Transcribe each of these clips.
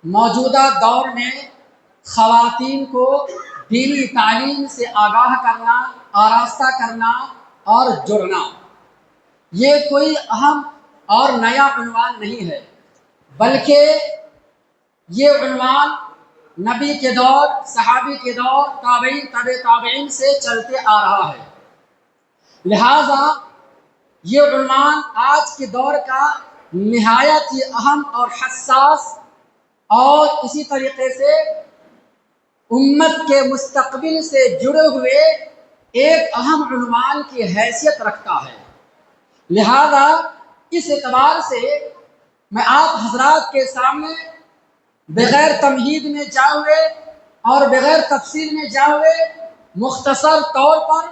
موجودہ دور میں خواتین کو دینی تعلیم سے آگاہ کرنا، آراستہ کرنا اور جڑنا، یہ کوئی اہم اور نیا عنوان نہیں ہے، بلکہ یہ عنوان نبی کے دور، صحابی کے دور، تابعین، تابع تابعین سے چلتے آ رہا ہے۔ لہذا یہ عنوان آج کے دور کا نہایت ہی اہم اور حساس اور اسی طریقے سے امت کے مستقبل سے جڑے ہوئے ایک اہم عنوان کی حیثیت رکھتا ہے۔ لہذا اس اعتبار سے میں آپ حضرات کے سامنے بغیر تمہید میں جائے ہوئے اور بغیر تفصیل میں جائے ہوئے مختصر طور پر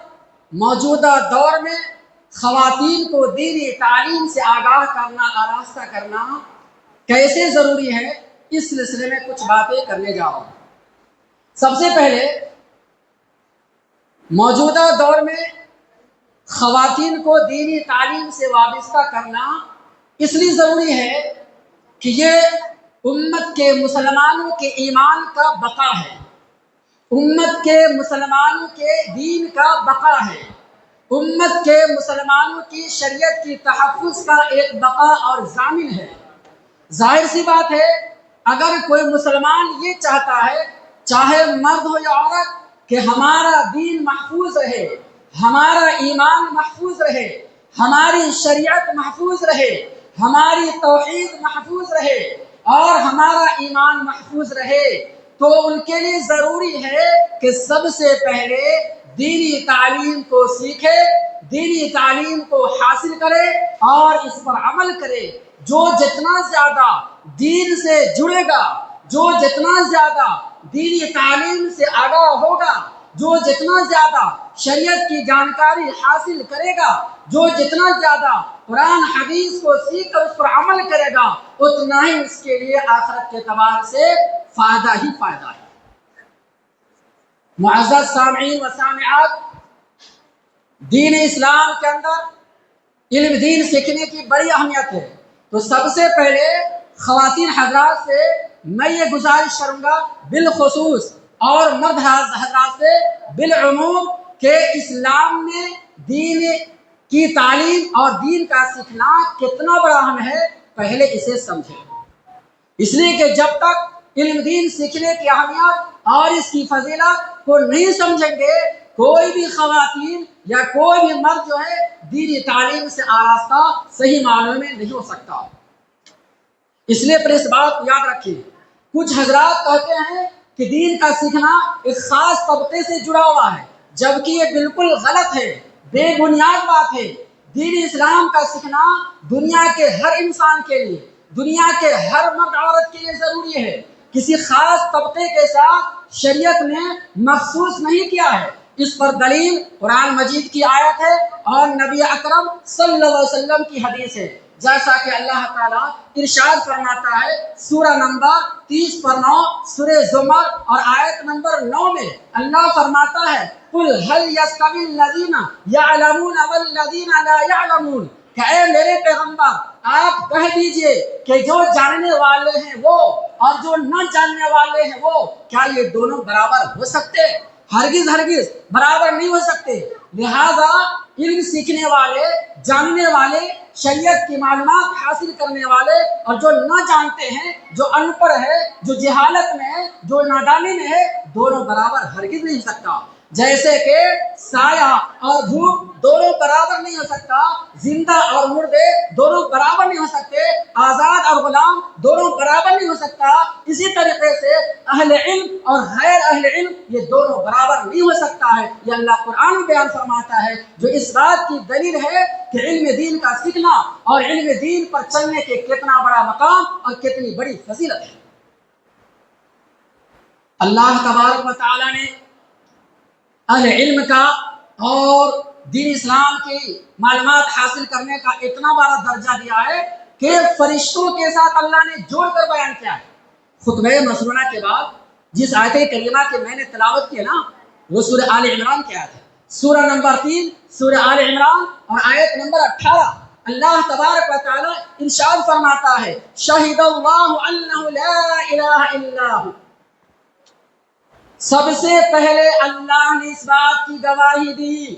موجودہ دور میں خواتین کو دینی تعلیم سے آگاہ کرنا، آراستہ کرنا کیسے ضروری ہے، اس سلسلے میں کچھ باتیں کرنے جا رہا ہوں۔ سب سے پہلے موجودہ دور میں خواتین کو دینی تعلیم سے وابستہ کرنا اس لیے ضروری ہے کہ یہ امت کے مسلمانوں کے ایمان کا بقا ہے، امت کے مسلمانوں کے دین کا بقا ہے، امت کے مسلمانوں کی شریعت کی تحفظ کا ایک بقا اور ضامن ہے۔ ظاہر سی بات ہے، اگر کوئی مسلمان یہ چاہتا ہے، چاہے مرد ہو یا عورت، کہ ہمارا دین محفوظ رہے، ہمارا ایمان محفوظ رہے، ہماری شریعت محفوظ رہے، ہماری توحید محفوظ رہے اور ہمارا ایمان محفوظ رہے، تو ان کے لیے ضروری ہے کہ سب سے پہلے دینی تعلیم کو سیکھے، دینی تعلیم کو حاصل کرے اور اس پر عمل کرے۔ جو جتنا زیادہ دین سے جڑے گا، جو جتنا زیادہ دینی تعلیم سے آگاہ ہوگا، جو جتنا زیادہ شریعت کی جانکاری حاصل کرے گا، جو جتنا زیادہ قرآن حدیث کو سیکھ کر اس پر عمل کرے گا، اتنا ہی اس کے لیے آخرت کے اعتبار سے فائدہ ہی فائدہ ہے۔ معزز سامعین و سامعات، دین اسلام کے اندر علم دین سیکھنے کی بڑی اہمیت ہے، تو سب سے پہلے خواتین حضرات سے میں یہ گزارش کروں گا بالخصوص اور مرد حضرات سے بالعموم کہ اسلام میں دین کی تعلیم اور دین کا سیکھنا کتنا بڑا اہم ہے، پہلے اسے سمجھیں۔ اس لیے کہ جب تک علم دین سیکھنے کی اہمیت اور اس کی فضیلت کو نہیں سمجھیں گے، کوئی بھی خواتین یا کوئی بھی مرد جو ہے دینی تعلیم سے آراستہ صحیح معنوں میں نہیں ہو سکتا۔ اس لیے پر اس بات کو یاد رکھیں، کچھ حضرات کہتے ہیں کہ دین کا سیکھنا ایک خاص طبقے سے جڑا ہوا ہے، جبکہ یہ بالکل غلط ہے، بے بنیاد بات ہے۔ دین اسلام کا سیکھنا دنیا کے ہر انسان کے لیے، دنیا کے ہر مرد عورت کے لیے ضروری ہے، کسی خاص طبقے کے ساتھ شریعت نے مخصوص نہیں کیا ہے۔ اس پر دلیل قرآن مجید کی آیت ہے اور نبی اکرم صلی اللہ علیہ وسلم کی حدیث ہے، جیسا کہ اللہ تعالیٰ ارشاد فرماتا ہے سورہ نمبر 30 پر 9 سورہ زمر اور آیت نمبر 9 میں اللہ فرماتا ہے قُلْ هَلْ يَسْتَوِي الَّذِينَ يَعْلَمُونَ وَالَّذِينَ لَا يَعْلَمُونَ، کہ اے میرے پیغمبر آپ کہہ دیجئے کہ جو جاننے والے ہیں وہ اور جو نہ جاننے والے ہیں وہ، کیا یہ دونوں برابر ہو سکتے؟ ہرگز ہرگز برابر نہیں ہو سکتے۔ لہذا علم سیکھنے والے، جاننے والے، شریعت کی معلومات حاصل کرنے والے اور جو نہ جانتے ہیں، جو ان پڑھ ہے، جو جہالت میں ہے، جو نادانی میں ہے، دونوں برابر ہرگز نہیں ہو سکتا۔ جیسے کہ سایہ اور دھوپ دونوں برابر نہیں ہو سکتا، زندہ اور مردے دونوں برابر نہیں ہو سکتے، آزاد اور غلام دونوں برابر نہیں ہو سکتا، اسی طریقے سے اہل علم اور غیر اہل علم یہ دونوں برابر نہیں ہو سکتا ہے۔ یہ اللہ قرآن میں بیان فرماتا ہے، جو اس بات کی دلیل ہے کہ علم دین کا سیکھنا اور علم دین پر چلنے کے کتنا بڑا مقام اور کتنی بڑی فضیلت ہے۔ اللہ تبارک و تعالیٰ نے اہل علم کا اور دین اسلام کی معلومات حاصل کرنے کا اتنا بڑا درجہ دیا ہے کہ فرشتوں کے ساتھ اللہ نے جوڑ کر بیان کیا ہے۔ خطبہ مسنونہ کے بعد جس آیت کریمہ کے میں نے تلاوت کی ہے نا، وہ سورہ آل عمران کی آیت ہے، سورہ نمبر 3 سورہ آل عمران اور آیت نمبر 18۔ اللہ تبارک و تعالی ارشاد فرماتا ہے شہد اللہ انہ لا الہ الا ہو، سب سے پہلے اللہ نے اس بات کی گواہی دی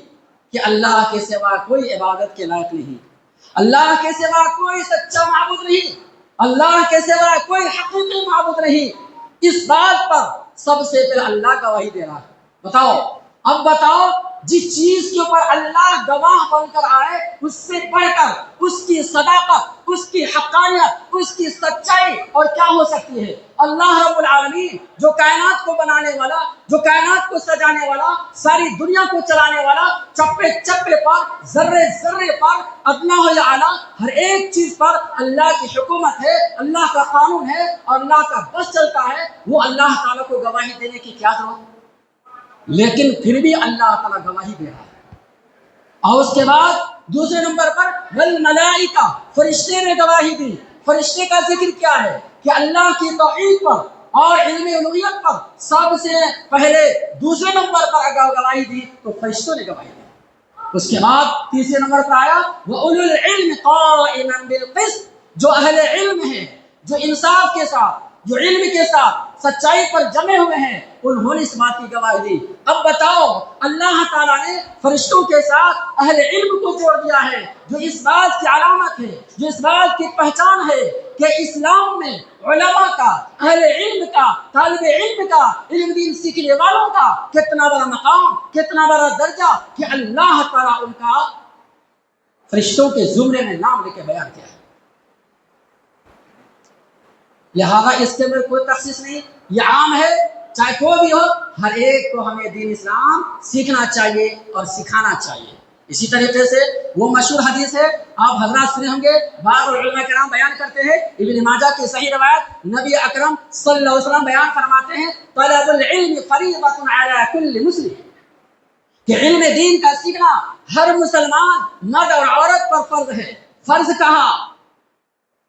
کہ اللہ کے سوا کوئی عبادت کے لائق نہیں، اللہ کے سوا کوئی سچا معبود نہیں، اللہ کے سوا کوئی حقیقی معبود نہیں۔ اس بات پر سب سے پہلے اللہ گواہی دے رہا ہے۔ بتاؤ، اب بتاؤ، جس چیز کے اوپر اللہ گواہ بن کر آئے اس سے بڑھ کر اس کی صداقت، اس کی حقانیت، اس کی سچائی اور کیا ہو سکتی ہے؟ اللہ رب العالمین جو کائنات کو بنانے والا، جو کائنات کو سجانے والا، ساری دنیا کو چلانے والا، چپے چپے پر، ذرے ذرے پر، ادنا و اعلیٰ ہر ایک چیز پر اللہ کی حکومت ہے، اللہ کا قانون ہے اور اللہ کا بس چلتا ہے، وہ اللہ تعالیٰ کو گواہی دینے کی کیا ضرورت ہے؟ لیکن پھر بھی اللہ تعالیٰ گواہی دے رہا ہے۔ اور اس کے بعد دوسرے نمبر پر والملائکہ، فرشتے نے گواہی دی۔ فرشتے کا ذکر کیا ہے کہ اللہ کی توحید پر اور علم الوہیت پر سب سے پہلے دوسرے نمبر پر اگر گواہی دی تو فرشتوں نے گواہی دی۔ اس کے بعد تیسرے نمبر پر آیا وَأُولُو الْعِلْمِ قَائِمًا بِالْقِسْطِ، جو اہل علم ہیں، جو انصاف کے ساتھ، جو علم کے ساتھ سچائی پر جمے ہوئے ہیں، انہوں نے اس بات کی گواہی دی۔ اب بتاؤ، اللہ تعالیٰ نے فرشتوں کے ساتھ اہل علم کو جوڑ دیا ہے، جو اس بات کی علامت ہے، جو اس بات کی پہچان ہے کہ اسلام میں علماء کا، اہل علم کا، طالب علم کا، علم دین سیکھنے والوں کا کتنا بڑا مقام، کتنا بڑا درجہ کہ اللہ تعالیٰ ان کا فرشتوں کے زمرے میں نام لے کے بیان کیا ہے۔ لہذا اس کے اندر کوئی تخصیص نہیں، یہ عام ہے، چاہے کوئی بھی ہو، ہر ایک کو ہمیں دین اسلام سیکھنا چاہیے اور سکھانا چاہیے۔ اسی طریقے سے وہ مشہور حدیث ہے، آپ حضرات سنے ہوں گے، بعض علماء کرام بیان کرتے ہیں، ابن ماجہ کی صحیح روایت، نبی اکرم صلی اللہ علیہ وسلم بیان فرماتے ہیں طلب العلم فریضۃ علی کل مسلم، کہ علم دین کا سیکھنا ہر مسلمان مرد اور عورت پر فرض ہے۔ فرض کہا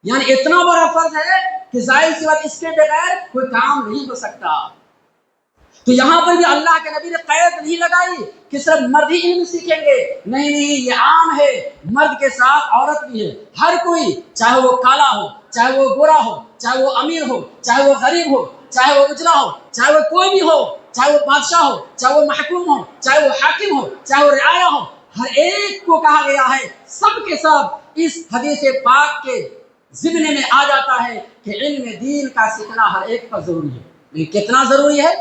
یعنی اتنا بڑا فرض ہے کہ ظاہر سی بات اس کے بغیر کوئی کام نہیں ہو سکتا۔ تو یہاں پر بھی اللہ کے نبی نے قید نہیں لگائی کہ صرف مرد ہی علم سیکھیں گے، نہیں نہیں، یہ عام ہے، مرد کے ساتھ عورت بھی ہے، ہر کوئی، چاہے وہ کالا ہو، چاہے وہ گورا ہو، چاہے وہ امیر ہو، چاہے وہ غریب ہو، چاہے وہ اجلا ہو، چاہے وہ کوئی بھی ہو، چاہے وہ بادشاہ ہو، چاہے وہ محکوم ہو، چاہے وہ حاکم ہو، چاہے وہ رعایا ہو، ہر ایک کو کہا گیا ہے، سب کے سب اس حدیث پاک کے ضمن میں آ جاتا ہے کہ علم دین کا سیکھنا ہر ایک پر ضروری ہے۔ لیکن کتنا ضروری ہے؟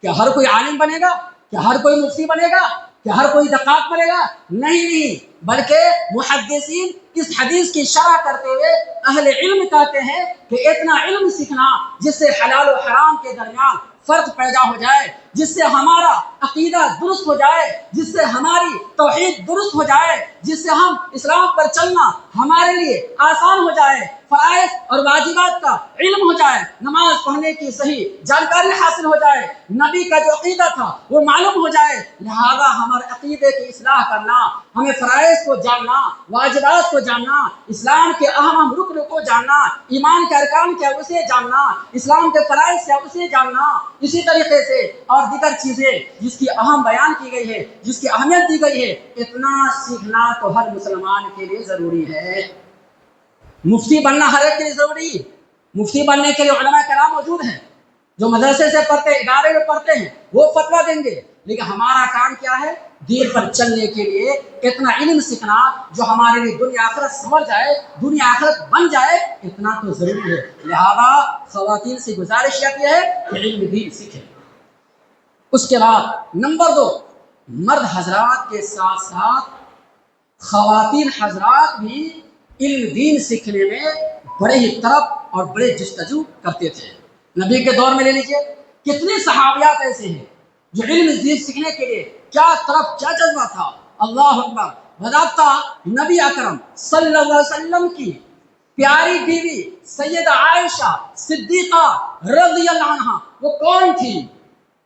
کہ ہر کوئی عالم بنے گا، کہ ہر کوئی مفتی بنے گا، کہ ہر کوئی دقاق بنے گا؟ نہیں، بلکہ محدثین اس حدیث کی شرح کرتے ہوئے اہل علم کہتے ہیں کہ اتنا علم سیکھنا جس سے حلال و حرام کے درمیان فرق پیدا ہو جائے، جس سے ہمارا عقیدہ درست ہو جائے، جس سے ہماری توحید درست ہو جائے، جس سے ہم اسلام پر چلنا ہمارے لیے آسان ہو جائے، فرائض اور واجبات کا علم ہو جائے، نماز پڑھنے کی صحیح جانکاری حاصل ہو جائے، نبی کا جو عقیدہ تھا وہ معلوم ہو جائے۔ لہذا ہمارے عقیدے کی اصلاح کرنا، ہمیں فرائض کو جاننا، واجبات کو جاننا، اسلام کے اہم رکن کو جاننا، ایمان کے ارکان کیا اسے جاننا، اسلام کے فرائض کیا اسے جاننا، اسی طریقے سے اور دیگر چیزیں جس کی اہم بیان کی گئی ہے، جس کی اہمیت دی گئی ہے، اتنا سیکھنا تو ہر مسلمان کے لیے ضروری ہے۔ مفتی بننا ہر ایک کے لیے ضروری ہے۔ مفتی بننے کے لیے علماء کرام موجود ہیں، جو مدرسے سے پڑھتے ہیں، ادارے میں پڑھتے ہیں، وہ فتویٰ دیں گے، لیکن ہمارا کام کیا ہے؟ دین پر چلنے کے لیے اتنا علم سیکھنا جو ہمارے لیے دنیا آخرت سمجھ جائے، دنیا آخرت بن جائے، اتنا تو ضروری ہے۔ لہذا خواتین سے گزارش یہ ہے کہ علم دین سیکھیں۔ اس کے بعد نمبر 2، مرد حضرات کے ساتھ ساتھ خواتین حضرات بھی علم دین سیکھنے میں بڑے ہی طلب اور بڑے جستجو کرتے تھے۔ نبی کے دور میں لے لیجئے، کتنے صحابیات ایسے ہیں جو علم دین سیکھنے کے لیے کیا طرف کیا جذبہ تھا۔ اللہ اکبر۔ بتاتا نبی اکرم صلی اللہ علیہ وسلم کی پیاری بیوی سیدہ عائشہ صدیقہ رضی اللہ عنہا وہ کون تھی؟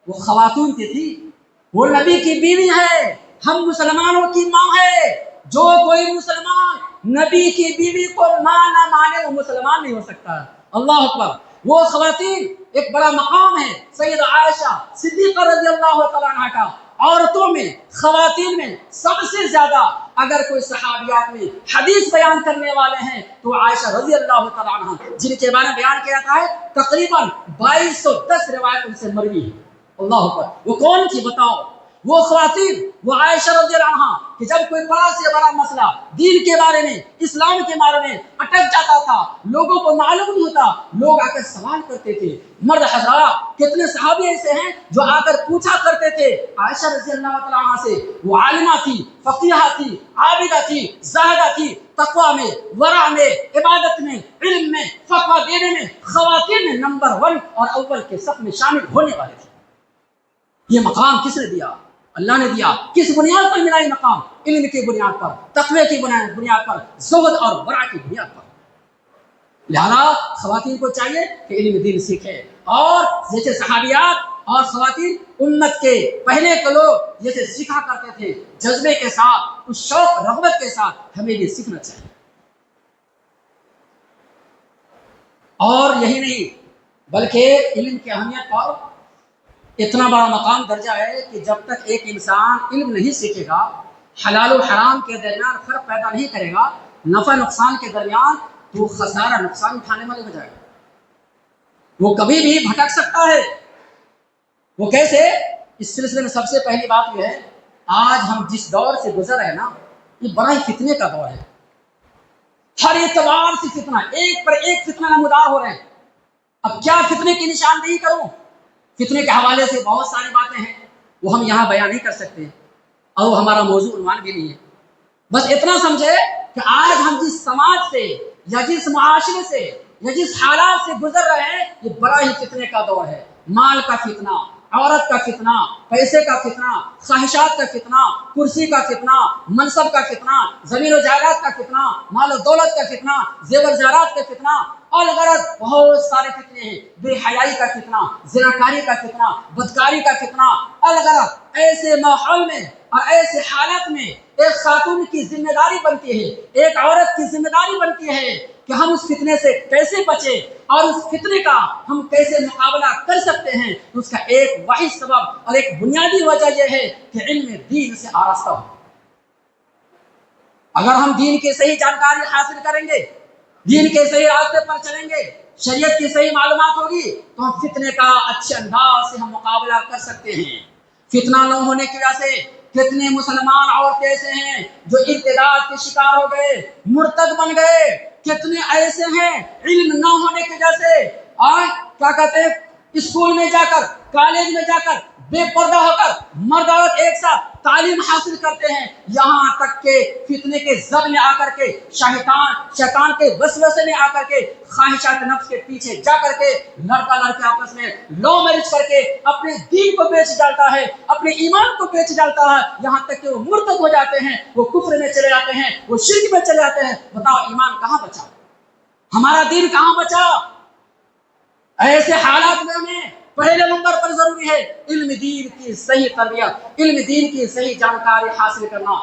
وہ خواتون کی تھی، وہ نبی کی بیوی ہے، ہم مسلمانوں کی ماں ہے۔ جو کوئی مسلمان نبی کی بیوی کو ماں نہ مانے وہ مسلمان نہیں ہو سکتا۔ اللہ اکبر۔ وہ خواتین ایک بڑا مقام ہے سیدہ عائشہ صدیقہ رضی اللہ تعالیٰ عنہ کا۔ عورتوں میں، خواتین میں سب سے زیادہ اگر کوئی صحابیات میں حدیث بیان کرنے والے ہیں تو عائشہ رضی اللہ تعالیٰ عنہ، جن کے بارے میں بیان کیا جاتا ہے تقریباً 2210 روایت ان سے مروی ہے۔ اللہ اکبر، وہ کون تھی بتاؤ؟ وہ خواتین، وہ عائشہ رضی اللہ عنہ کہ جب کوئی بڑا سے بڑا مسئلہ دین کے بارے میں، اسلام کے بارے میں اٹک جاتا تھا، لوگوں کو معلوم نہیں ہوتا، لوگ آ کر سوال کرتے تھے۔ مرد حضرات، کتنے صحابی ایسے ہیں جو آ کر پوچھا کرتے تھے عائشہ رضی اللہ تعالیٰ عنہ سے۔ وہ عالمہ تھی، فقیہہ تھی، عابدہ تھی، زاہدہ تھی، تقویٰ میں، ورع میں، عبادت میں، علم میں، فتویٰ دینے میں خواتین میں نمبر 1 اور اول کے صف میں شامل ہونے والے تھے۔ یہ مقام کس نے دیا؟ اللہ نے دیا۔ کس بنیاد پر ملا یہ مقام؟ علم کی بنیاد پر، تقوی کی بنیاد پر، زہد اور ورع کی بنیاد پر۔ لہذا خواتین کو چاہیے کہ علم دین سیکھے، اور جیسے صحابیات اور خواتین امت کے پہلے کے لوگ جیسے سیکھا کرتے تھے جذبے کے ساتھ، اس شوق رغبت کے ساتھ ہمیں یہ سیکھنا چاہیے۔ اور یہی نہیں بلکہ علم کی اہمیت پر اتنا بڑا مقام درجہ ہے کہ جب تک ایک انسان علم نہیں سیکھے گا، حلال و حرام کے درمیان فرق پیدا نہیں کرے گا، نفع نقصان کے درمیان، تو خسارہ نقصان اٹھانے والے ہو جائے گا۔ وہ کبھی بھی بھٹک سکتا ہے۔ وہ کیسے؟ اس سلسلے میں سب سے پہلی بات یہ ہے، آج ہم جس دور سے گزر رہے ہیں نا، یہ بڑا ہی فتنے کا دور ہے۔ ہر اعتبار سے فتنہ، ایک پر ایک فتنہ نمودار ہو رہے ہیں۔ اب کیا فتنے کی نشاندہی کروں؟ فتنے کے حوالے سے بہت ساری باتیں ہیں، وہ ہم یہاں بیان نہیں کر سکتے، اور وہ ہمارا موضوع عنوان بھی نہیں ہے۔ بس اتنا سمجھے کہ آج ہم جس سماج سے یا جس معاشرے سے یا جس حالات سے گزر رہے ہیں، یہ بڑا ہی فتنے کا دور ہے۔ مال کا فتنہ، عورت کا فتنہ، پیسے کا فتنہ، خواہشات کا فتنہ، کرسی کا فتنہ، منصب کا فتنہ، زمین و جائیداد کا فتنہ، مال و دولت کا فتنہ، زیور زیورات کا فتنہ، الغرض بہت سارے فتنے ہیں۔ بے حیائی کا فتنہ، زناکاری کا فتنہ، بدکاری کا فتنہ، الغرض ایسے ماحول میں اور ایسے حالت میں ایک خاتون کی ذمہ داری بنتی ہے، ایک عورت کی ذمہ داری بنتی ہے کہ ہم اس فتنے سے کیسے بچیں اور اس فتنے کا ہم کیسے مقابلہ کر سکتے ہیں۔ اس کا ایک واحد سبب اور ایک بنیادی وجہ یہ ہے کہ علم دین سے آراستہ ہو۔ اگر ہم دین کی صحیح جانکاری حاصل کریں گے، دین کے صحیح راستے پر چلیں گے، شریعت کی صحیح معلومات ہوگی، تو ہم فتنے کا اچھے انداز سے ہم مقابلہ کر سکتے ہیں۔ فتنہ نہ ہونے کی وجہ سے کتنے مسلمان عورتیں ایسے ہیں جو ارتداد کے شکار ہو گئے، مرتد بن گئے۔ کتنے ایسے ہیں علم نہ ہونے کی وجہ سے کیا کہتے ہیں، اسکول میں جا کر، کالج میں جا کر بے پردہ ہو کر مرد عورت ایک ساتھ تعلیم حاصل کرتے ہیں، یہاں تک کہ فتنے کے زد میں آ کر کے شیطان کے وسوسے میں آ کر کے خواہشات نفس کے پیچھے جا کر کے لڑکا لڑکے آپس میں لو میرج کر کے اپنے دین کو بیچ ڈالتا ہے، اپنے ایمان کو بیچ ڈالتا ہے، یہاں تک کہ وہ مرتد ہو جاتے ہیں، وہ کفر میں چلے جاتے ہیں، وہ شرک میں چلے جاتے ہیں۔ بتاؤ ایمان کہاں بچا؟ ہمارا دین کہاں بچا؟ ایسے حالات میں ہمیں پہلے نمبر پر ضروری ہے علم دین کی صحیح تربیت، علم دین کی صحیح جانکاری حاصل کرنا۔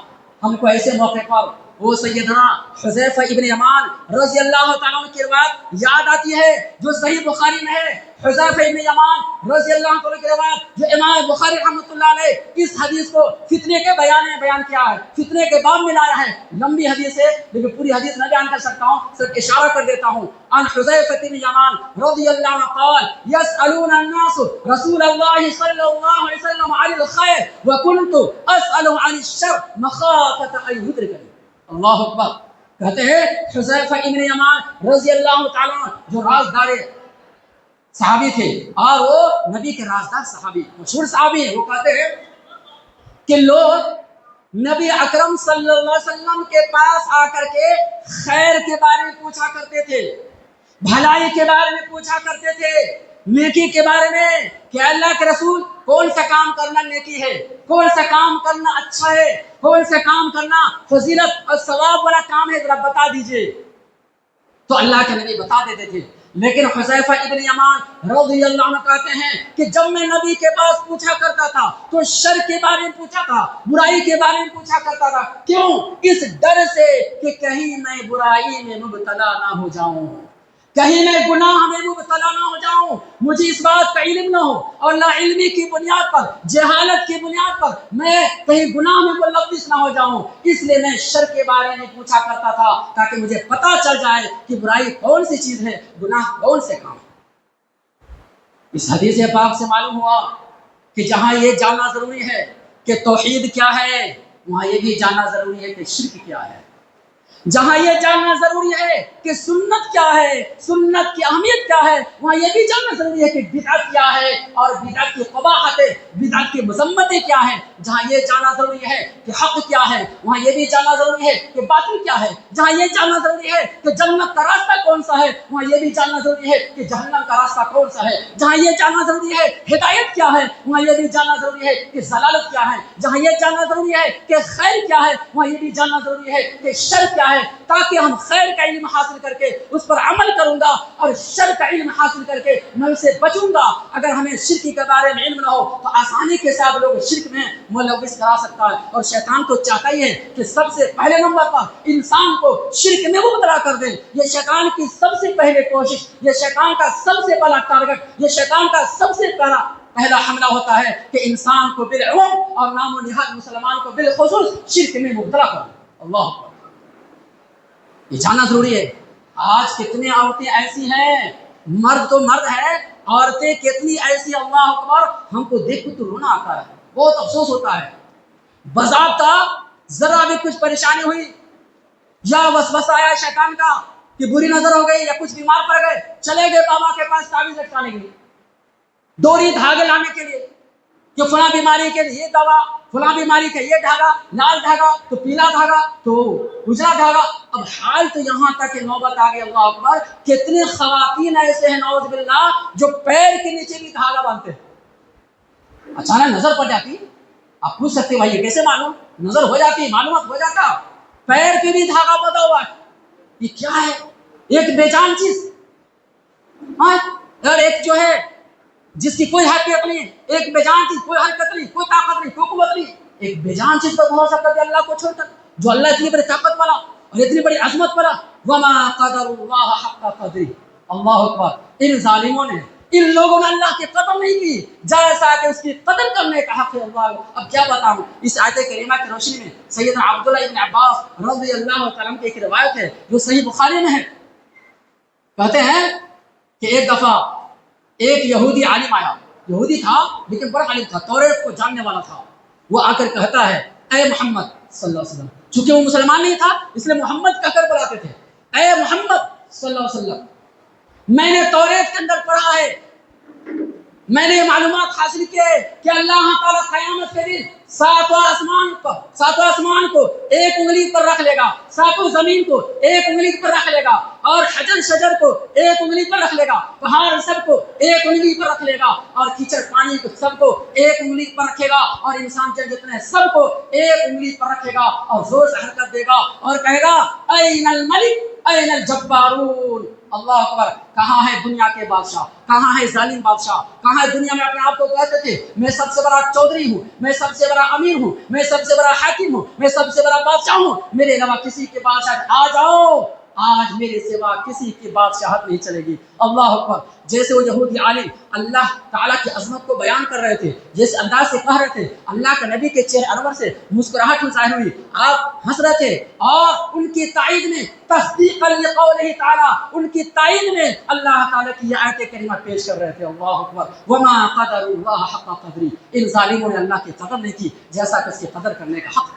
ہم کو ایسے موقع پر وہ سیدنا حذیفہ ابن یمان رضی اللہ تعالیٰ عنہ کی روایت یاد آتی ہے جو صحیح بخاری میں ہے۔ حذیفہ ابن یمان رضی اللہ تعالیٰ کی روایت جو امام بخاری رحمۃ اللہ علیہ اس حدیث کو فتنے کے بیان کیا ہے، فتنے کے باب میں لایا ہے۔ لمبی حدیث ہے لیکن پوری حدیث نہ بیان کر سکتا ہوں، صرف اشارہ کر دیتا ہوں۔ عن حذیفہ بن یمان رضی اللہ عنہ قال يسألون الناس رسول الله صلی اللہ علیہ وسلم عن الخير وكنت اسأل عن الشر مخافة ان يدركني۔ اللہ اکبر۔ کہتے ہیں حذیفہ ابن یمان رضی اللہ تعالیٰ عنہ جو رازدار صحابی تھے، اور وہ نبی کے رازدار صحابی، مشہور صحابی ہیں، وہ کہتے ہیں کہ لوگ نبی اکرم صلی اللہ علیہ وسلم کے پاس آ کر کے خیر کے بارے میں پوچھا کرتے تھے، بھلائی کے بارے میں پوچھا کرتے تھے، نیکی کے بارے میں کہ اللہ کے رسول کون سا کام کرنا نیکی ہے، کون سا کام کرنا اچھا ہے، کون سا کام کرنا فضیلت اور ثواب والا کام ہے، ذرا بتا دیجئے۔ تو اللہ کے نبی بتا دیتے تھے۔ لیکن حذیفہ ابن یمان رضی اللہ عنہ کہتے ہیں کہ جب میں نبی کے پاس پوچھا کرتا تھا تو شر کے بارے میں پوچھا تھا، برائی کے بارے میں پوچھا کرتا تھا۔ کیوں؟ اس ڈر سے کہ کہیں میں برائی میں مبتلا نہ ہو جاؤں، کہیں میں گناہ میں مبتلا نہ ہو جاؤں، مجھے اس بات کا علم نہ ہو، اور لا علمی کی بنیاد پر، جہالت کی بنیاد پر میں کہیں گناہ میں ملوث نہ ہو جاؤں، اس لیے میں شر کے بارے میں پوچھا کرتا تھا تاکہ مجھے پتہ چل جائے کہ برائی کون سی چیز ہے، گناہ کون سے کام ہے۔ اس حدیث پاک سے معلوم ہوا کہ جہاں یہ جاننا ضروری ہے کہ توحید کیا ہے، وہاں یہ بھی جاننا ضروری ہے کہ شرک کیا ہے۔ جہاں یہ جاننا ضروری ہے کہ سنت کیا ہے، سنت کی اہمیت کیا ہے، وہاں یہ بھی جاننا ضروری ہے کہ بدعت کیا ہے اور بدعت کی قباحت، بدعت کی مذمتیں کیا ہیں۔ جہاں یہ جاننا ضروری ہے کہ حق کیا ہے، وہاں یہ بھی جاننا ضروری ہے کہ باطل کیا ہے۔ جہاں یہ جاننا ضروری ہے کہ جنت کا راستہ کون سا ہے، وہاں یہ بھی جاننا ضروری ہے کہ جہنم کا راستہ کون سا ہے۔ جہاں یہ جاننا ضروری ہے ہدایت کیا ہے، وہاں یہ بھی جاننا ضروری ہے کہ ضلالت کیا ہے۔ جہاں یہ جاننا ضروری ہے کہ خیر کیا ہے، وہاں یہ بھی جاننا ضروری ہے کہ شر کیا ہے، تاکہ ہم خیر کا علم حاصل کر کے اس پر عمل کروں گا، اور شر کا علم حاصل کر کے میں اسے بچوں گا۔ اگر ہمیں شرک کے بارے میں علم نہ ہو تو آسانی کے ساتھ لوگ شرک میں ملوث کرا سکتا ہے، اور شیطان تو چاہتا ہی ہے کہ سب سے پہلے نمبر پر انسان کو شرک میں مبتلا کر دے۔ یہ شیطان کی سب سے پہلے کوشش، یہ شیطان کا سب سے بڑا ٹارگٹ، یہ شیطان کا سب سے پہلا حملہ ہوتا ہے کہ انسان کو بالعموم اور نام و نہاد مسلمان کو بالخصوص شرک میں مبتلا کر دے۔ اللہ اکبر، یہ جاننا ضروری ہے۔ آج کتنی عورتیں ایسی ہیں، مرد تو مرد ہے، عورتیں کتنی ایسی، اللہ اکبر، ہم کو دیکھ کے تو رونا آتا ہے، بہت افسوس ہوتا ہے۔ باضابطہ ذرا بھی کچھ پریشانی ہوئی یا وسوسہ آیا شیطان کا کہ بری نظر ہو گئی یا کچھ بیمار پڑ گئے، چلے گئے بابا کے پاس تعویذ لٹکانے کے لیے، ڈوری دھاگے لانے کے لیے کہ فلاں بیماری کے لیے یہ دوا، فلاں بیماری کا یہ دھاگا، لال دھاگا تو پیلا دھاگا تو اجلا دھاگا۔ اب حال تو یہاں تک کہ نوبت آ گئی، اللہ اکبر، کتنے خواتین ایسے ہیں نعوذ باللہ جو پیر کے نیچے بھی دھاگا باندھتے ہیں۔ اچانک نظر پڑ جاتی، آپ پوچھ سکتے بھائی یہ کیسے معلوم؟ نظر ہو جاتی، معلومات ہو جاتا، پیر پہ بھی دھاگا بندھا ہوا ہے، یہ کیا ہے؟ ایک بے جان چیز، اور ایک جو ہے جس کی کوئی حیثیت نہیں، ایک بے جان چیز، کوئی حرکت نہیں، کوئی طاقت نہیں، کوئی قوت نہیں، ایک بے جان چیز پر بھروسہ کرتے اللہ کو چھوڑ کر، جو اللہ اتنی بڑی طاقت والا اور اتنی بڑی عظمت والا۔ وما قدر اللہ حق قدرہ، اللہ اکبر، ان ظالموں نے، ان لوگوں نے اللہ کی قدر نہیں کی جیسا کہ اس کی قدر کرنے کا حق ہے۔ اللہ اب کیا بتاؤں، اس آیت کریمہ کی روشنی میں سیدنا عبداللہ ابن عباس رضی اللہ تعالیٰ عنہ کی ایک روایت ہے جو صحیح بخاری میں ہے، کہتے ہیں کہ ایک دفعہ ایک یہودی عالم آیا، یہودی تھا لیکن بڑا عالم تھا، توریت کو جاننے والا تھا۔ وہ آ کر کہتا ہے اے محمد صلی اللہ علیہ وسلم، چونکہ وہ مسلمان نہیں تھا اس لیے محمد کہہ کر بلاتے تھے، اے محمد صلی اللہ علیہ وسلم، میں نے توریت کے اندر پڑھا ہے، میں نے معلومات حاصل کی ہے کہ اللہ تعالیٰ قیامت کے دن ساتواں آسمان کو ایک انگلی پر رکھ لے گا، ساتوں زمین کو ایک انگلی پر رکھ لے گا، اور حجر شجر کو ایک انگلی پر رکھ لے گا، پہاڑ سب کو ایک انگلی پر رکھ لے گا، اور کیچڑ پانی کو سب کو ایک انگلی پر رکھے گا، اور انسان کے جتنے سب کو ایک انگلی پر رکھے گا، اور زور سے حرکت دے گا اور کہے گا این الملک این الجبارون۔ اللہ اکبر، کہاں ہے دنیا کے بادشاہ، کہاں ہے ظالم بادشاہ، کہاں ہے دنیا میں اپنے آپ کو کہتے تھے میں سب سے بڑا چودھری ہوں، میں سب سے بڑا امیر ہوں، میں سب سے بڑا حاکم ہوں، میں سب سے بڑا بادشاہ ہوں، میرے علاوہ کسی کے بادشاہ آ جاؤ، آج میرے سوا کسی کی بادشاہت نہیں چلے گی۔ اللہ اکبر، جیسے وہ یہودی عالم اللہ تعالیٰ کی عظمت کو بیان کر رہے تھے، جس انداز سے کہہ رہے تھے، اللہ کے نبی کے چہرے انور سے مسکراہٹ ظاہر ہوئی، آپ ہنس رہے تھے، اور ان کی تائید میں تصدیق لقولہ تعالیٰ، ان کی تائید میں اللہ تعالیٰ کی یہ آیت کریمہ پیش کر رہے تھے۔ اللہ اکبر، وما قدر اللہ حق قدرہ، ان ظالموں نے اللہ کی قدر نہیں کی جیسا کہ اس کی قدر کرنے کا حق۔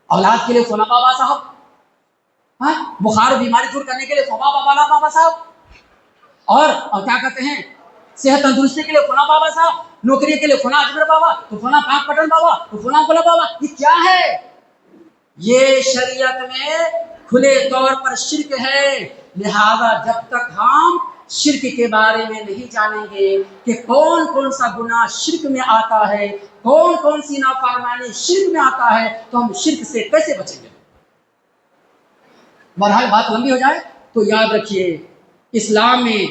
اولاد کے لیے فلاں بابا صاحب، بخار و بیماری دور کرنے کے لیے فلاں بابا صاحب، اور کیا کہتے ہیں صحت تندرستی کے لیے فلاں بابا صاحب، نوکری کے لیے فلاں اجمیر بابا، تو فلاں پاک پٹن بابا، تو فلاں بابا۔ یہ کیا ہے؟ یہ شریعت میں کھلے طور پر شرک ہے، لہذا جب تک ہم شرک کے بارے میں نہیں جانیں گے کہ کون کون سا گناہ شرک میں آتا ہے، کون کون سی نافرمانی شرک میں آتا ہے، تو ہم شرک سے کیسے بچیں گے؟ بہرحال بات لمبی ہو جائے تو یاد رکھیے، اسلام میں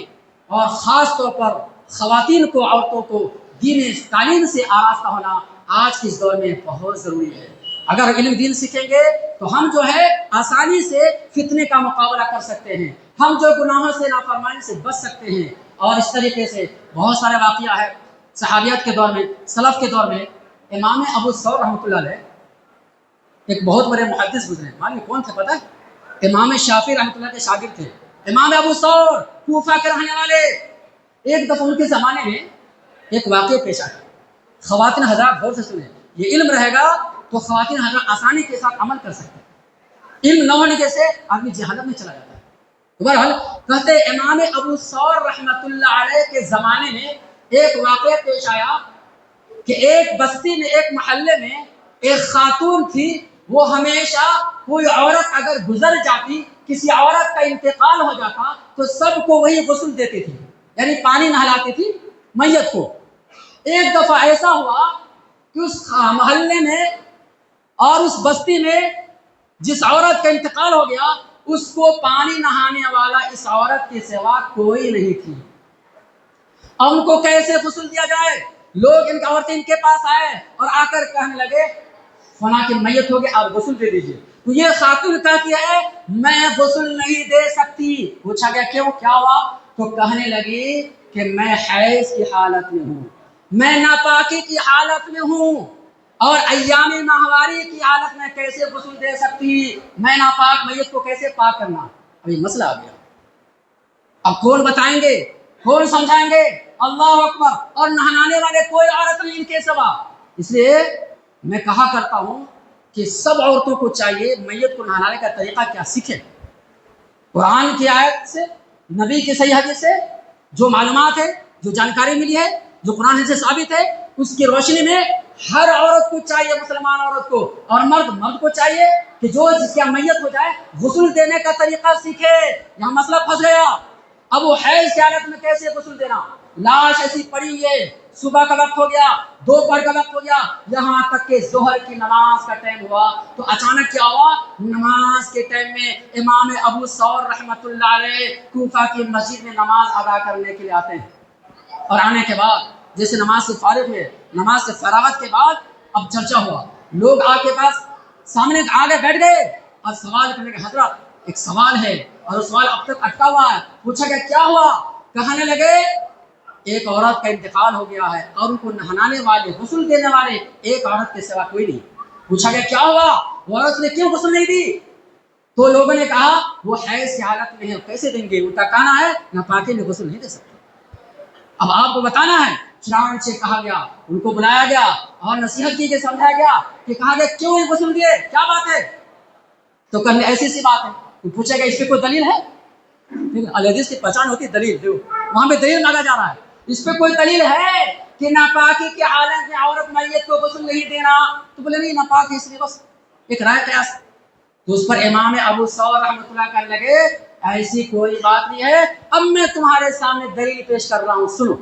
اور خاص طور پر خواتین کو، عورتوں کو دین تعلیم سے آراستہ ہونا آج کے اس دور میں بہت ضروری ہے۔ اگر علم دین سیکھیں گے تو ہم جو ہے آسانی سے فتنے کا مقابلہ کر سکتے ہیں، ہم جو گناہوں سے نافرمانی سے بچ سکتے ہیں۔ اور اس طریقے سے بہت سارے واقعہ ہے صحابیت کے دور میں، سلف کے دور میں۔ امام ابو ثور رحمۃ اللہ علیہ ایک بہت بڑے محدث گزرے، معلوم کون تھے پتہ ہے؟ امام شافعی رحمۃ اللہ کے شاگرد تھے امام ابو ثور، کوفہ کے رہنے والے۔ ایک دفعہ ان کے زمانے میں ایک واقعہ پیش آیا۔ خواتین حضرات غور سے سنیں، یہ علم رہے گا تو خواتین حضرات آسانی کے ساتھ عمل کر سکتے ہیں، علم نہ ہونے کے سے آدمی جہالت میں چلا جاتا ہے۔ بہرحال کہتے امام ابو ثور رحمۃ اللہ علیہ کے زمانے میں ایک واقعہ پیش آیا کہ ایک بستی میں، ایک محلے میں ایک خاتون تھی، وہ ہمیشہ کوئی عورت اگر گزر جاتی، کسی عورت کا انتقال ہو جاتا تو سب کو وہی غسل دیتی تھی، یعنی پانی نہلاتی تھی میت کو۔ ایک دفعہ ایسا ہوا کہ اس محلے میں اور اس بستی میں جس عورت کا انتقال ہو گیا، اس کو پانی نہانے والا اس عورت کے سوا کوئی نہیں تھی۔ اب ان کو کیسے غسل دیا جائے؟ لوگ ان کی عورتیں ان کے پاس آئے اور آ کر کہنے لگے فلاں کی میت ہو گئی، آپ غسل دے دیجیے۔ تو یہ خاتون کہتی ہے میں غسل نہیں دے سکتی۔ پوچھا گیا کیوں، کیا ہوا؟ تو کہنے لگی کہ میں حیض کی حالت میں ہوں، میں ناپاکی کی حالت میں ہوں، اور ایام ماہواری کی حالت میں کیسے غسل دے سکتی؟ میں ناپاک میت کو کیسے پاک کرنا؟ ابھی مسئلہ آ گیا۔ اب کون بتائیں گے، کون سمجھائیں گے؟ اللہ اکبر۔ اور نہلانے والے کوئی عورت نہیں ان کے سوا۔ اس لیے میں کہا کرتا ہوں کہ سب عورتوں کو چاہیے میت کو نہلانے کا طریقہ کیا سیکھیں، قرآن کی آیت سے، نبی کی صحیح حدیث سے جو معلومات ہے، جو جانکاری ملی ہے، جو قرآن سے ثابت ہے، اس کی روشنی میں ہر عورت کو چاہیے، مسلمان عورت کو اور مرد کو چاہیے کہ جو جس کا میت ہو جائے غسل دینے کا طریقہ سیکھے۔ یہاں مسئلہ پھنس گیا۔ اب وہ حیض کی حالت میں کیسے غسل دینا؟ لاش ایسی پڑی ہوئی ہے، صبح کا وقت ہو گیا، دوپہر کا وقت ہو گیا، یہاں تک کہ ظہر کی نماز کا ٹائم ہوا تو اچانک کیا ہوا؟ نماز کے ٹائم میں امام ابو ثور رحمۃ اللہ علیہ کوفہ کی مسجد میں نماز ادا کرنے کے لیے آتے ہیں، اور آنے کے بعد جیسے نماز سے فارغ ہوئے، نماز سے فراغت کے بعد اب چرچا ہوا، لوگ آ کے پاس سامنے آگے بیٹھ گئے اور سوال کرنے کے حضرت ایک سوال ہے اور وہ سوال اب تک اٹکا ہوا ہے۔ پوچھا گیا کیا ہوا؟ کہنے لگے ایک عورت کا انتقال ہو گیا ہے اور ان کو نہلانے والے، غسل دینے والے ایک عورت کے سوا کوئی نہیں۔ پوچھا گیا کیا ہوا؟ وہ عورت نے کیوں غسل نہیں دی؟ تو لوگوں نے کہا وہ حیض کی حالت میں ہے، کیسے دیں گے؟ ان کا کہنا ہے ناپاکی میں غسل نہیں دے سکتے۔ اب آپ کو بتانا ہے، چنانچہ کہا گیا، ان کو بلایا گیا اور نصیحت کی گئی، سمجھایا گیا کہ کہا گیا کیوں غسل دیے، کیا بات ہے؟ تو کہنے ایسی سی بات ہے۔ تو پوچھا گیا اس پہ کوئی دلیل ہے؟ الحدیث کی پہچان ہوتی ہے دلیل، جو وہاں پہ دلیل مانگا جا رہا ہے، اس پہ کوئی دلیل ہے کہ ناپاکی کی حالت میں عورت میت کو غسل نہیں دینا؟ تو بولے نہیں ناپاک ہے اس لیے بس ایک رائے قیاس۔ تو اس پر امام ابو ثور رحمۃ اللہ کہنے لگے ایسی کوئی بات نہیں ہے، اب میں تمہارے سامنے دلیل پیش کر رہا ہوں، سنو۔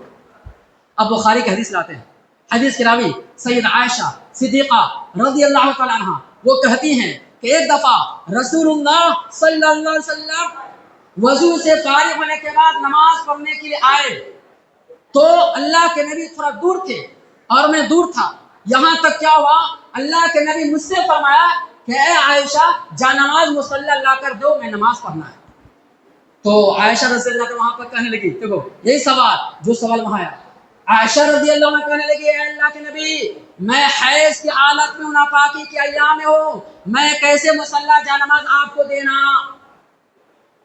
اب بخاری کی حدیث لاتے ہیں، حدیث کی راوی سید عائشہ صدیقہ رضی اللہ تعالیٰ عنہ وہ کہتی ہیں کہ ایک دفعہ رسول اللہ صلی اللہ علیہ وسلم وضو سے فارغ ہونے کے بعد نماز پڑھنے کے لیے آئے تو اللہ کے نبی تھوڑا دور تھے اور میں دور تھا، یہاں تک کیا ہوا اللہ کے نبی مجھ سے فرمایا کہ اے عائشہ جا نماز مصلی لا کر دو، میں نماز پڑھنا ہے۔ تو عائشہ رضی اللہ عنہ وہاں پر کہنے لگی، دیکھو یہی سوال جو سوال وہاں ہے، عائشہ رضی اللہ عنہ کہنے لگی اے اللہ کے نبی میں حیض کی حالت میں ہوں، ناپاکی کے ایام میں ہوں، میں کیسے مصلی جا نماز آپ کو دینا؟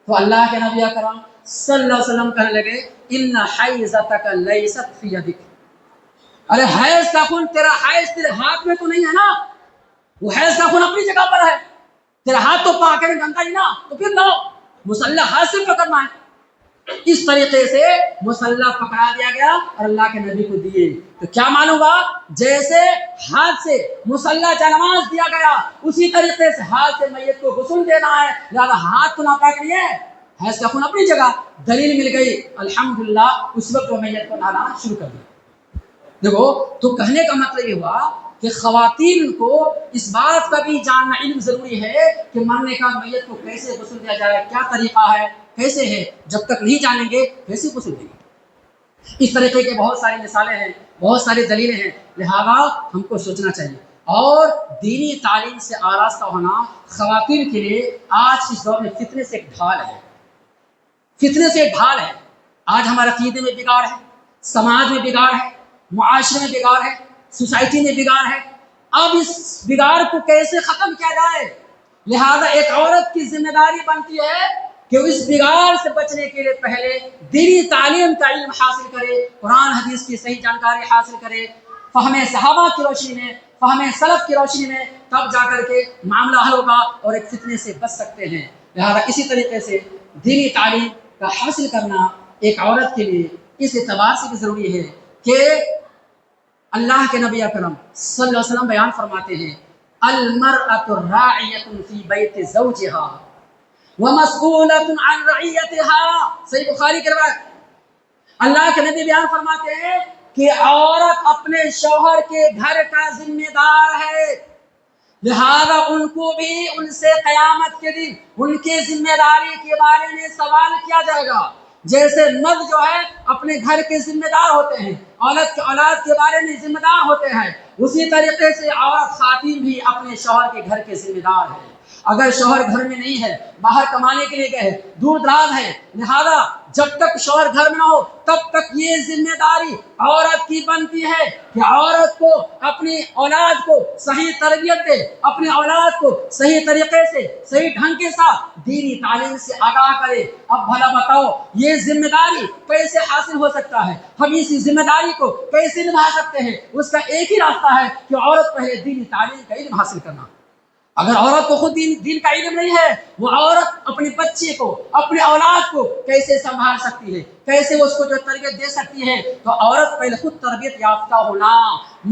تو اللہ کے نبی اکرم صلی اللہ علیہ وسلم کہنے لگے ان حیضتک لیست فی یدک، ارے حیض کا خون، تیرا حیض تیرے ہاتھ میں تو نہیں ہے نا، وہ حیض کا خون اپنی جگہ پر ہے، تیرا ہاتھ تو پاک ہے گندا ہی نا، تو پھر لاؤ مصلی ہاتھ سے پکڑنا ہے۔ اس طریقے سے مصلی پکڑا دیا گیا اور اللہ کے نبی کو دیے۔ تو کیا معلوم ہوا؟ جیسے ہاتھ سے مصلی جا نماز دیا گیا اسی طریقے سے ہاتھ سے میت کو غسل دینا ہے، لہٰذا ہاتھ تو ناپاک نہیں ہے، حیض کا خون اپنی جگہ، دلیل مل گئی الحمدللہ، اس وقت وہ میت کو نہلانا شروع کر دیا۔ دیکھو تو کہنے کا مطلب یہ ہوا کہ خواتین کو اس بات کا بھی جاننا علم ضروری ہے کہ مرنے کا میت کو کیسے غسل دیا جائے، کیا طریقہ ہے، کیسے ہے، جب تک نہیں جانیں گے کیسے غسل دیں گے۔ اس طریقے کے بہت ساری مثالیں ہیں، بہت ساری دلیلیں ہیں، لہذا ہم کو سوچنا چاہیے۔ اور دینی تعلیم سے آراستہ ہونا خواتین کے لیے آج اس دور میں فتنے سے ایک ڈھال ہے، فتنے سے ایک ڈھال ہے۔ آج ہمارے عقیدے میں بگاڑ ہے، سماج میں بگاڑ ہے، معاشرے میں بگاڑ ہے، سوسائٹی میں بگاڑ ہے۔ اب اس بگاڑ کو کیسے ختم کیا جائے؟ لہذا ایک عورت کی ذمہ داری بنتی ہے کہ اس بگاڑ سے بچنے کے لیے پہلے دینی تعلیم کا علم حاصل کرے، قرآن حدیث کی صحیح جانکاری حاصل کرے، فہم صحابہ کی روشنی میں، فہم سلف کی روشنی میں، تب جا کر کے معاملہ حل ہوگا اور ایک فتنے سے بچ سکتے ہیں۔ لہذا اسی طریقے سے دینی تعلیم کا حاصل کرنا ایک عورت کے لیے اس اعتبار سے بھی ضروری ہے کہ اللہ کے نبی اکرم صلی اللہ علیہ وسلم بیان فرماتے ہیں المرأۃ راعیۃ فی بیت زوجها ومسئولۃ عن رعیتها، صحیح بخاری کی روایت۔ اللہ کے نبی بیان فرماتے ہیں کہ عورت اپنے شوہر کے گھر کا ذمہ دار ہے، لہذا ان کو بھی ان سے قیامت کے دن ان کی ذمہ داری کے بارے میں سوال کیا جائے گا۔ جیسے مرد جو ہے اپنے گھر کے ذمہ دار ہوتے ہیں، اولاد کے بارے میں ذمہ دار ہوتے ہیں، اسی طریقے سے عورت خواتین بھی اپنے شوہر کے گھر کے ذمہ دار ہے۔ اگر شوہر گھر میں نہیں ہے، باہر کمانے کے لیے گئے، دور دراز ہے، لہذا جب تک شوہر گھر میں نہ ہو تب تک یہ ذمہ داری عورت کی بنتی ہے کہ عورت کو اپنی اولاد کو صحیح تربیت دے، اپنی اولاد کو صحیح طریقے سے، صحیح ڈھنگ کے ساتھ دینی تعلیم سے آگاہ کرے۔ اب بھلا بتاؤ یہ ذمہ داری کیسے حاصل ہو سکتا ہے؟ ہم اس ذمہ داری کو کیسے نبھا سکتے ہیں؟ اس کا ایک ہی راستہ ہے کہ عورت پہلے دینی تعلیم کا علم حاصل کرنا۔ اگر عورت کو خود دین کا علم نہیں ہے، وہ عورت اپنے بچے کو، اپنے اولاد کو کیسے سنبھال سکتی ہے، کیسے اس کو جو تربیت دے سکتی ہے؟ تو عورت پہلے خود تربیت یافتہ ہونا،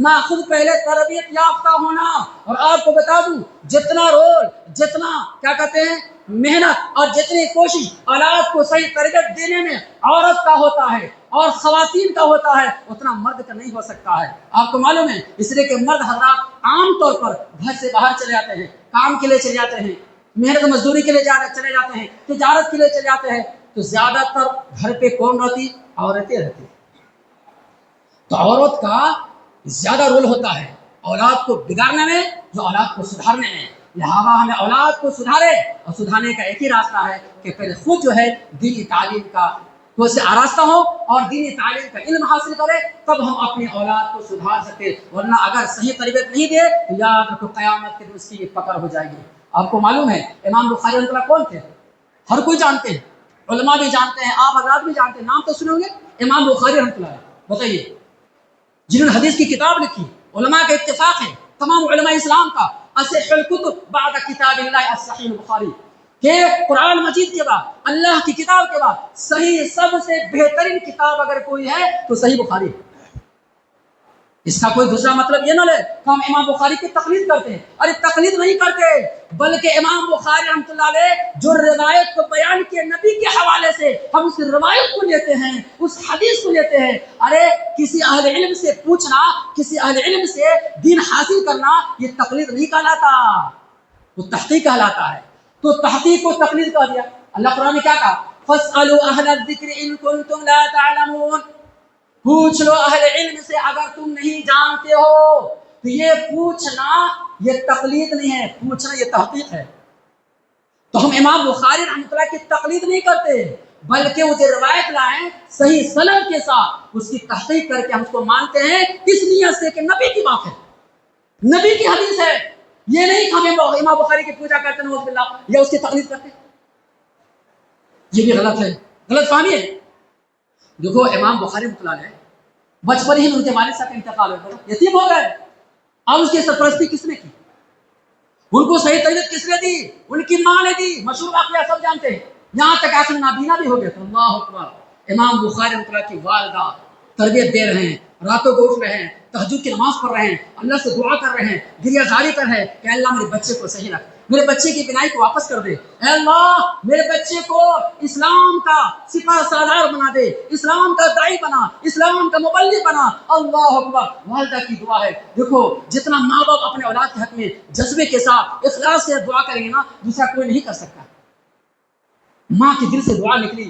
ماں خود پہلے تربیت یافتہ ہونا۔ اور آپ کو بتا دوں جتنا رول، جتنا کیا کہتے ہیں محنت اور جتنی کوشش اولاد کو صحیح تربیت دینے میں عورت کا ہوتا ہے اور خواتین کا ہوتا ہے، اتنا مرد کا نہیں ہو سکتا ہے۔ آپ کو معلوم ہے اس لیے کہ مرد حضرات عام طور پر گھر سے باہر چلے جاتے ہیں، کام کے لیے چلے جاتے ہیں، محنت مزدوری کے لیے چلے جاتے ہیں، تجارت کے لیے چلے جاتے ہیں، تو زیادہ تر گھر پہ کون رہتی؟ عورتیں رہتی۔ تو عورت کا زیادہ رول ہوتا ہے اولاد کو بگاڑنے میں، جو اولاد کو سدھارنے میں۔ لہٰذا ہمیں اولاد کو سدھارے، اور سدھارنے کا ایک ہی راستہ ہے کہ پہلے خود جو ہے دینی تعلیم کا تو سے آراستہ ہو اور دینی تعلیم کا علم حاصل کرے، تب ہم اپنی اولاد کو سدھار سکتے۔ ورنہ اگر صحیح تربیت نہیں دے تو یاد رکھو قیامت کے دن اس کی پکڑ ہو جائے گی۔ آپ کو معلوم ہے امام بخاری رحمۃ اللہ کون تھے؟ ہر کوئی جانتے ہیں، علماء بھی جانتے ہیں، آپ حضرات بھی جانتے ہیں، نام تو سنیں گے امام بخاری رحمۃ اللہ۔ بتائیے جنہوں نے حدیث کی کتاب لکھی، علماء کا اتفاق ہے تمام علماء اسلام کا، اصح الکتب بعد کتاب اللہ الصحیح البخاری، کہ قرآن مجید کے بعد، اللہ کی کتاب کے بعد صحیح سب سے بہترین کتاب اگر کوئی ہے تو صحیح بخاری۔ اس کا کوئی دوسرا مطلب یہ نہ لے کہ ہم امام بخاری کی تقلید کرتے ہیں، ارے تقلید نہیں کرتے، بلکہ امام بخاری رحمۃ اللہ علیہ جو روایت کو بیان کیے نبی کے حوالے سے، ہم اس روایت کو لیتے ہیں، اس حدیث کو لیتے ہیں۔ ارے کسی اہل علم سے پوچھنا، کسی اہل علم سے دین حاصل کرنا یہ تقلید نہیں کہلاتا، وہ تحقیق کہلاتا ہے۔ تو تحقیق کو تقلید کہہ دیا۔ اللہ قرآن نے کیا کہا؟ فَاسْأَلُوا أَهْلَ الذِّكْرِ إِن كُنتُمْ لَا تَعْلَمُونَ، پوچھ لو اہل علم سے اگر تم نہیں جانتے ہو۔ تو یہ پوچھنا یہ تقلید نہیں ہے، پوچھنا یہ تحقیق ہے۔ تو ہم امام بخاری رحمۃ اللہ کی تقلید نہیں کرتے، بلکہ وہ جو روایت لائیں صحیح سند کے ساتھ اس کی تحقیق کر کے ہم اس کو مانتے ہیں، اس نیت سے کہ نبی کی بات ہے، نبی کی حدیث ہے۔ یہ نہیں کہ ہم امام بخاری کی پوجا کرتے ہیں نعوذ باللہ، یا اس کی تقلید کرتے ہیں، یہ بھی غلط ہے، غلط فہمی ہے۔ دیکھو امام بخاری رحمۃ اللہ علیہ بچپن ہی میں ان کے والد صاحب کا انتقال ہو گیا، یتیم ہو گئے۔ اب اس کی سرپرستی کس نے کی؟ ان کو صحیح تربیت کس نے دی؟ ان کی ماں نے دی، مشہور واقعہ سب جانتے ہیں، یہاں تک آخر نابینا بھی ہو گیا۔ اللہ اکبر، امام بخاری رحمۃ اللہ کی والدہ تربیت دے رہے ہیں، راتوں کو اٹھ رہے ہیں، تہجد کی نماز پڑھ رہے ہیں، اللہ سے دعا کر رہے ہیں، گریہ زاری کر رہے ہیں کہ اللہ میرے بچے کو صحیح رکھ، میرے بچے کی بینائی کو واپس کر دے، اے اللہ میرے بچے کو اسلام کا سپاہ سالار بنا دے، اسلام کا داعی بنا، اسلام کا مبلغ بنا۔ اللہ اکبر، والدہ کی دعا ہے۔ دیکھو جتنا ماں باپ اپنے اولاد کے حق میں جذبے کے ساتھ اخلاص سے دعا کریں گے نا، دوسرا کوئی نہیں کر سکتا۔ ماں کے دل سے دعا نکلی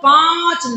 5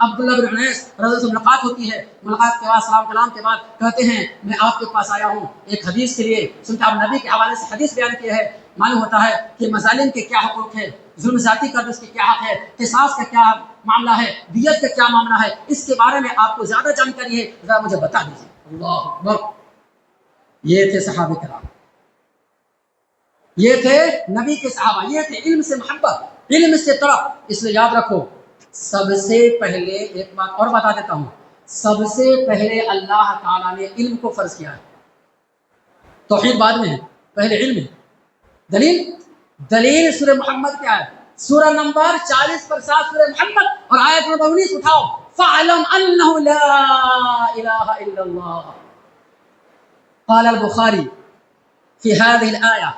عبداللہ بن انیس رضی اللہ عنہ سے ملاقات ہوتی ہے. ملاقات کے بعد سلام کلام کے بعد کہتے ہیں میں آپ کے پاس آیا ہوں ایک حدیث کے لیے. سنتے آپ نبی کے حوالے سے حدیث بیان کی ہے. معلوم ہوتا ہے کہ مظالم کے کیا حقوق ہے, ظلم زیادتی کا اس کے کیا حق ہے, قصاص کا کیا معاملہ ہے, دیت کا کیا معاملہ ہے, اس کے بارے میں آپ کو زیادہ جانکاری ہے, ذرا مجھے بتا دیجیے. اللہ اکبر. یہ تھے صحابہ کرام, یہ تھے نبی کے صحابہ, یہ تھے علم سے محبت, علم سے طلب. اس لیے یاد رکھو سب سے پہلے ایک بات اور بتا دیتا ہوں, سب سے پہلے اللہ تعالیٰ نے علم کو فرض کیا ہے. توحید بعد میں ہے, پہلے علم ہے. دلیل سورہ محمد کیا ہے؟ سورہ نمبر 40 پر 7 سورہ محمد اور آیت نمبر 19 اٹھاؤ. فَاعْلَمْ أَنَّهُ لَا إِلَهَ إِلَّا اللَّهُ. قال البخاري في هذه الآية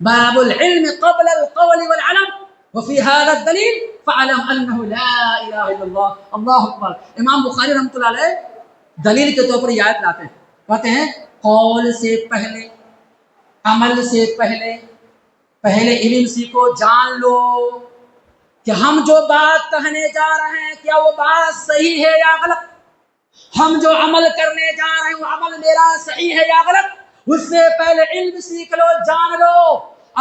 باب العلم قبل القول والعلم وفي هذا الدليل فاعلم انه لا اله الا الله. اللہ اکبر. امام بخاری رحمۃ اللہ علیہ دلیل کے طور پر یہ آیت لاتے ہیں, کہتے ہیں قول سے پہلے, عمل سے پہلے علم سیکھو, جان لو کہ ہم جو بات کہنے جا رہے ہیں کیا وہ بات صحیح ہے یا غلط. ہم جو عمل کرنے جا رہے ہیں وہ عمل میرا صحیح ہے یا غلط. اس سے پہلے علم سیکھ لو, جان لو.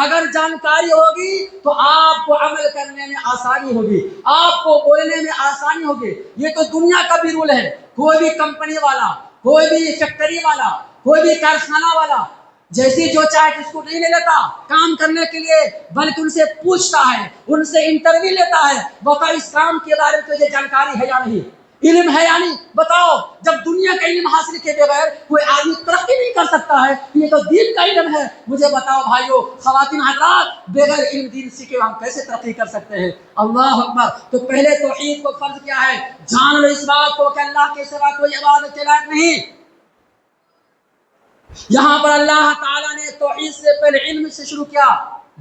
اگر جانکاری ہوگی تو آپ کو عمل کرنے میں آسانی ہوگی, آپ کو بولنے میں آسانی ہوگی. یہ تو دنیا کا بھی رول ہے. کوئی بھی کمپنی والا, کوئی بھی فیکٹری والا, کوئی بھی کارخانہ والا جیسی جو چاہے جس کو نہیں لے لیتا کام کرنے کے لیے, بلکہ ان سے پوچھتا ہے, ان سے انٹرویو لیتا ہے, بتا اس کام کے بارے میں تجھے جانکاری ہے یا نہیں, علم ہے یا نہیں, بتاؤ. جب دنیا کا علم حاصل کے بغیر کوئی آدمی ترقی نہیں کر سکتا ہے, یہ تو دین کا علم ہے. مجھے بتاؤ بھائیو, خواتین حضرات, بغیر علم دین سیکھے ہم کیسے ترقی کر سکتے ہیں؟ اللہ اکبر. تو پہلے توحید کو فرض کیا ہے, جان لو اس بات کو کہ اللہ کے سوا کوئی عبادت کے لائق نہیں. یہاں پر اللہ تعالیٰ نے توحید سے پہلے علم سے شروع کیا.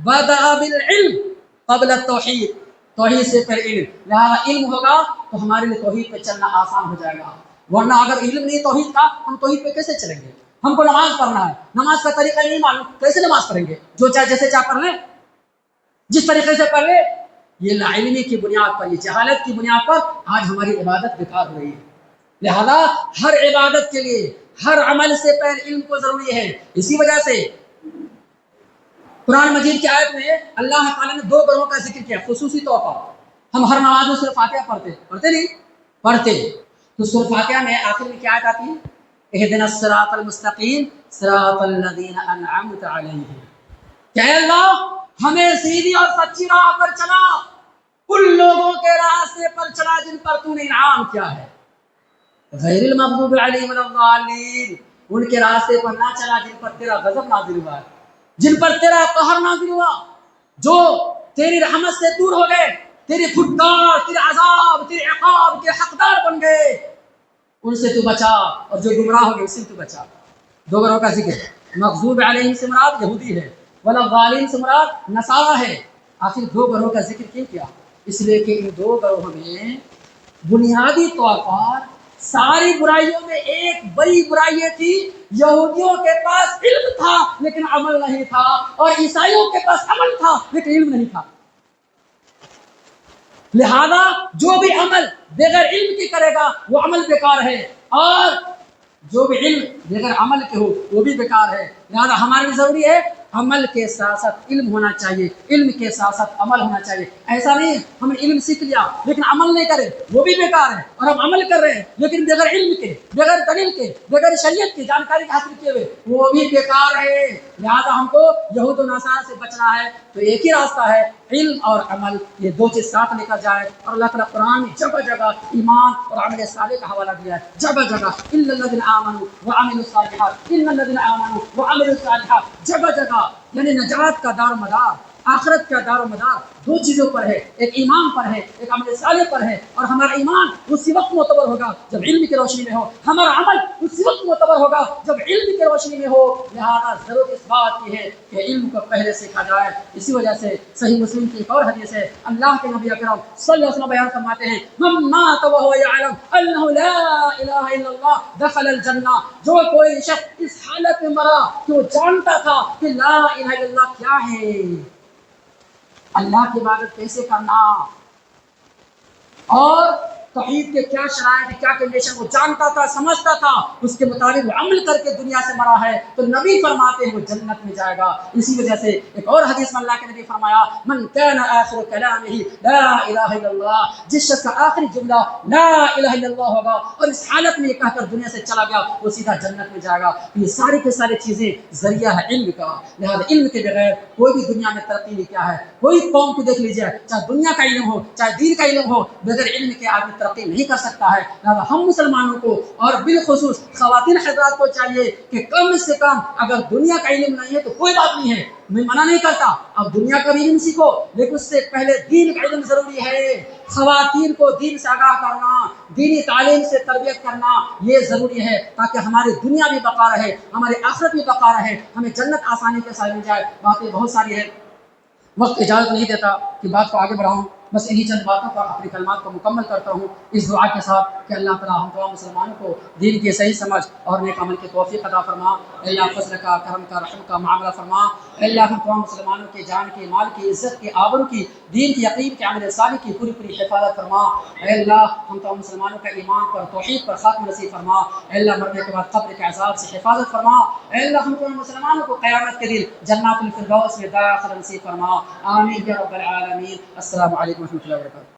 بدأ بالعلم قبل التوحید, توحید سے پہلے علم. لہذا علم ہوگا تو ہمارے لیے توحید پہ چلنا آسان ہو جائے گا, ورنہ اگر علم نہیں توحید کا, ہم توحید پہ کیسے چلیں گے؟ ہم کو نماز پڑھنا ہے, نماز کا طریقہ نہیں معلوم, کیسے نماز پڑھیں گے؟ جو چاہے جیسے چاہے پڑھ لیں, جس طریقے سے پڑھ لیں. یہ لا علمی کی بنیاد پر, یہ جہالت کی بنیاد پر آج ہماری عبادت بیکار ہو رہی ہے. لہذا ہر عبادت کے لیے, ہر عمل سے پہلے علم کو ضروری ہے. اسی وجہ سے قرآن مجید کی آیت میں اللہ تعالیٰ نے 2 گروہوں کا ذکر کیا خصوصی طور پر. ہم ہر نماز میں سورہ فاتحہ پڑھتے نہیں پڑھتے, تو سورہ فاتحہ میں آخر میں کیا آیت آتی ہے؟ اہدنا الصراط المستقیم صراط الذین انعمت علیہم. کہ اللہ ہمیں سیدھی اور سچی راہ پر چلا, ان لوگوں کے راستے پر چلا جن پر تو نے انعام کیا ہے. غیر المغضوب علیہم ولا الضالین, ان کے راستے پر نہ چلا جن پر تیرا غضب نازل ہوا, جن پر تیرا قہر نازل ہوا, جو تیری رحمت سے دور ہو گئے, تیری پھٹکار, تیرے عذاب, تیرے عقاب کے حقدار بن گئے. ان سے تو بچا, اور جو گمراہ ہو گئے اس سے تو بچا. 2 گروہوں کا ذکر. مغضوب علیہم سے مراد یہودی ہے, ولا الضالین سے مراد نصارہ ہے. آخر 2 گروہوں کا ذکر کیوں کیا؟ اس لیے کہ ان 2 گروہوں میں بنیادی طور پر ساری برائیوں میں ایک بڑی برائی یہ تھی, یہودیوں کے پاس علم تھا لیکن عمل نہیں تھا, اور عیسائیوں کے پاس عمل تھا لیکن علم نہیں تھا. لہذا جو بھی عمل بغیر علم کی کرے گا وہ عمل بیکار ہے, اور جو بھی علم بغیر عمل کے ہو وہ بھی بیکار ہے. لہذا ہمارے لیے ضروری ہے عمل کے ساتھ ساتھ علم ہونا چاہیے, علم کے ساتھ ساتھ عمل ہونا چاہیے. ایسا نہیں ہم نے علم سیکھ لیا لیکن عمل نہیں کرے, وہ بھی بیکار ہے. اور ہم عمل کر رہے ہیں لیکن بغیر علم کے, بغیر دلیل کے, بغیر شریعت کی جانکاری حاصل کیے ہوئے, وہ بھی بیکار ہے. لہذا ہم کو یہود و نصارہ سے بچنا ہے, تو ایک ہی راستہ ہے, علم اور عمل, یہ 2 چیز ساتھ لے کر جائے. اور اللہ تعالیٰ قرآن میں جگہ جگہ ایمان اور عمل صالح کا حوالہ دیا ہے, جگہ جگہ الا الذین آمنوا وعملوا الصالحات, ان الذین آمنوا وعملوا الصالحات, جگہ جگہ. یعنی نجات کا دار و مدار, آخرت کا دار و مدار 2 چیزوں پر ہے, ایک ایمان پر ہے, ایک عمل صالح پر ہے. اور ہمارا ایمان اسی وقت معتبر ہوگا جب علم کی روشنی میں ہو, ہمارا عمل اسی وقت معتبر ہوگا جب علم کی روشنی میں ہو. لہذا ضرورت اس بات کی ہے کہ علم کو پہلے سیکھا جائے. اسی وجہ سے صحیح مسلم کی ایک اور حدیث ہے, اللہ کے نبی اکرم صلی اللہ علیہ وسلم بیان فرماتے ہیں من مات وهو يعلم انه لا اله الا الله دخل الجنہ. جو کوئی شخص اس حالت میں مرا کہ وہ جانتا تھا کہ لا الہ الا اللہ کیا ہے, اللہ کی عبادت کیسے کرنا, اور توحید کے کیا شرائط کیا کنڈیشن وہ جانتا تھا سمجھتا تھا، اس کے مطابق وہ عمل کر کے دنیا سے مرا ہے، تو نبی فرماتے ہیں وہ جنت میں جائے گا۔ اسی وجہ سے ایک اور حدیث میں اللہ کے نبی فرمایا من کان آخر کلامہ لا الہ الا اللہ، جس شخص کا آخری جملہ لا الہ الا اللہ ہوگا اور اس حالت میں یہ کہہ کر دنیا سے چلا گیا، وہ سیدھا جنت میں جائے گا۔ یہ ساری کے ساری چیزیں ذریعہ ہے علم کا، لہذا علم کے بغیر کوئی بھی دنیا میں ترقی نہیں کیا ہے۔ کوئی قوم کو دیکھ لیجیے، چاہے دنیا کا علم ہو چاہے دین کا علم ہو، بغیر علم کے آدمی ترقی نہیں کر سکتا ہے۔ لہذا ہم مسلمانوں کو اور بالخصوص خواتین حضرات کو چاہیے کہ کم سے کم اگر دنیا کا علم نہیں ہے تو کوئی بات نہیں ہے، میں منع نہیں کرتا، اب دنیا کا بھی علم سیکھو، لیکن اس سے پہلے دین کا علم ضروری ہے۔ خواتین کو دین سے آگاہ کرنا، دینی تعلیم سے تربیت کرنا یہ ضروری ہے، تاکہ ہماری دنیا بھی بقا رہے، ہماری آخرت بھی بقا رہے، ہمیں جنت آسانی کے ساتھ مل جائے۔ باتیں بہت ساری ہیں، وقت اجازت نہیں دیتا کہ بات کو آگے بڑھاؤں، بس انہی چند باتوں پر اپنی کلمات کو مکمل کرتا ہوں، اس دعا کے ساتھ کہ اللہ تعالیٰ ہم تمام مسلمانوں کو دین کی صحیح سمجھ اور نیک عمل کی توفیق عطا فرما۔ اے اللہ فضل کا، کرم کا، رحم کا معاملہ فرما۔ اے اللہ ہم تمام مسلمانوں کی جان کی، مال کی، عزت کی، آبرو کی، دین کی، یقین کی، عمل صالح کی پوری پوری حفاظت فرما۔ اے اللہ ہم تمام مسلمانوں کا ایمان پر، توحید پر خاتمہ نصیب فرما۔ اے اللہ مرنے کے بعد قبر کے عذاب سے حفاظت فرما۔ اے اللہ ہم تمام مسلمانوں کو قیامت کے دن جنات الفردوس میں داخل نصیب فرما۔ آمین یا رب العالمین۔ السلام علیکم و رحمۃ اللہ وبرکاتہ۔